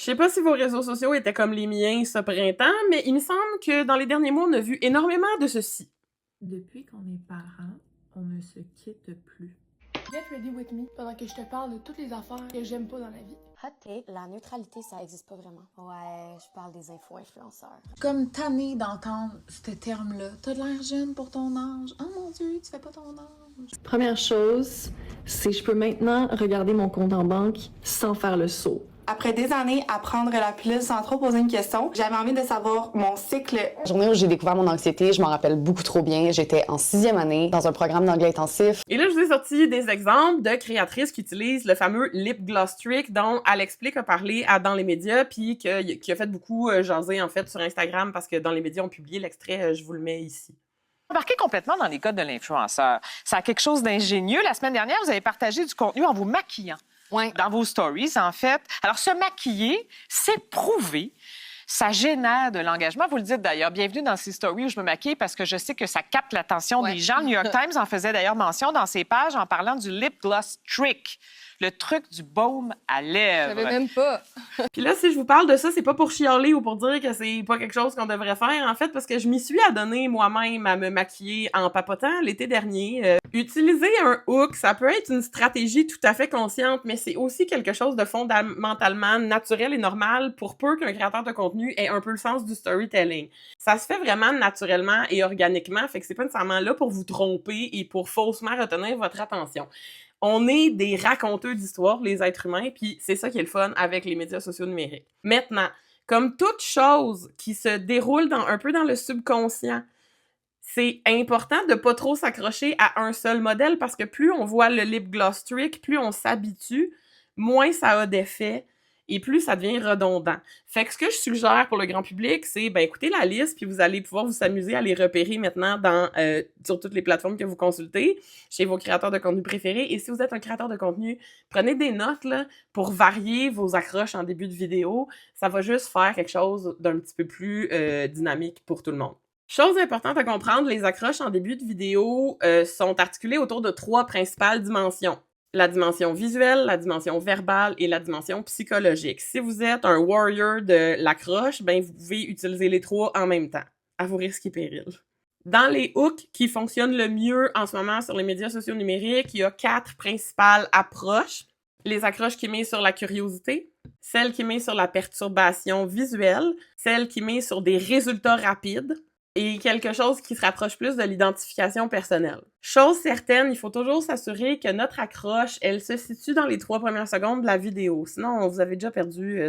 Je sais pas si vos réseaux sociaux étaient comme les miens ce printemps, mais il me semble que dans les derniers mois, on a vu énormément de ceci. Depuis qu'on est parents, on ne se quitte plus. Get ready with me pendant que je te parle de toutes les affaires que j'aime pas dans la vie. Hot take, la neutralité, ça existe pas vraiment. Ouais, je parle des info-influenceurs. Comme tannée d'entendre ce terme-là. T'as de l'air jeune pour ton âge. Oh mon Dieu, tu fais pas ton âge. Première chose, c'est que je peux maintenant regarder mon compte en banque sans faire le saut. Après des années à prendre la pilule sans trop poser une question, j'avais envie de savoir mon cycle. La journée où j'ai découvert mon anxiété, je m'en rappelle beaucoup trop bien. J'étais en 6e année dans un programme d'anglais intensif. Et là, je vous ai sorti des exemples de créatrices qui utilisent le fameux lip gloss trick dont Alex Plick a parlé dans les médias, puis qui a fait beaucoup jaser en fait sur Instagram parce que dans les médias, on publié l'extrait, je vous le mets ici. Embarqué complètement dans les codes de l'influenceur. Ça a quelque chose d'ingénieux. La semaine dernière, vous avez partagé du contenu en vous maquillant. Ouais. Dans vos stories, en fait. Alors, se maquiller, c'est prouvé. Ça génère de l'engagement. Vous le dites d'ailleurs. Bienvenue dans ces stories où je me maquille parce que je sais que ça capte l'attention des gens. Le New York Times en faisait d'ailleurs mention dans ses pages en parlant du lip gloss trick, le truc du baume à lèvres. Je savais même pas. Puis là, si je vous parle de ça, c'est pas pour chialer ou pour dire que c'est pas quelque chose qu'on devrait faire, en fait, parce que je m'y suis adonnée moi-même à me maquiller en papotant l'été dernier. Utiliser un hook, ça peut être une stratégie tout à fait consciente, mais c'est aussi quelque chose de fondamentalement naturel et normal pour peu qu'un créateur de contenu ait un peu le sens du storytelling. Ça se fait vraiment naturellement et organiquement, fait que c'est pas nécessairement là pour vous tromper et pour faussement retenir votre attention. On est des raconteurs d'histoires, les êtres humains, puis c'est ça qui est le fun avec les médias sociaux numériques. Maintenant, comme toute chose qui se déroule un peu dans le subconscient, c'est important de pas trop s'accrocher à un seul modèle parce que plus on voit le lip gloss trick, plus on s'habitue, moins ça a d'effet et plus ça devient redondant. Fait que ce que je suggère pour le grand public, c'est écoutez la liste puis vous allez pouvoir vous amuser à les repérer maintenant sur toutes les plateformes que vous consultez, chez vos créateurs de contenu préférés. Et si vous êtes un créateur de contenu, prenez des notes là, pour varier vos accroches en début de vidéo. Ça va juste faire quelque chose d'un petit peu plus dynamique pour tout le monde. Chose importante à comprendre, les accroches en début de vidéo sont articulées autour de 3 principales dimensions. La dimension visuelle, la dimension verbale et la dimension psychologique. Si vous êtes un warrior de l'accroche, vous pouvez utiliser les 3 en même temps, à vos risques et périls. Dans les hooks qui fonctionnent le mieux en ce moment sur les médias sociaux numériques, il y a 4 principales approches. Les accroches qui mettent sur la curiosité, celle qui met sur la perturbation visuelle, celle qui met sur des résultats rapides, et quelque chose qui se rapproche plus de l'identification personnelle. Chose certaine, il faut toujours s'assurer que notre accroche, elle se situe dans les 3 premières secondes de la vidéo. Sinon, vous avez déjà perdu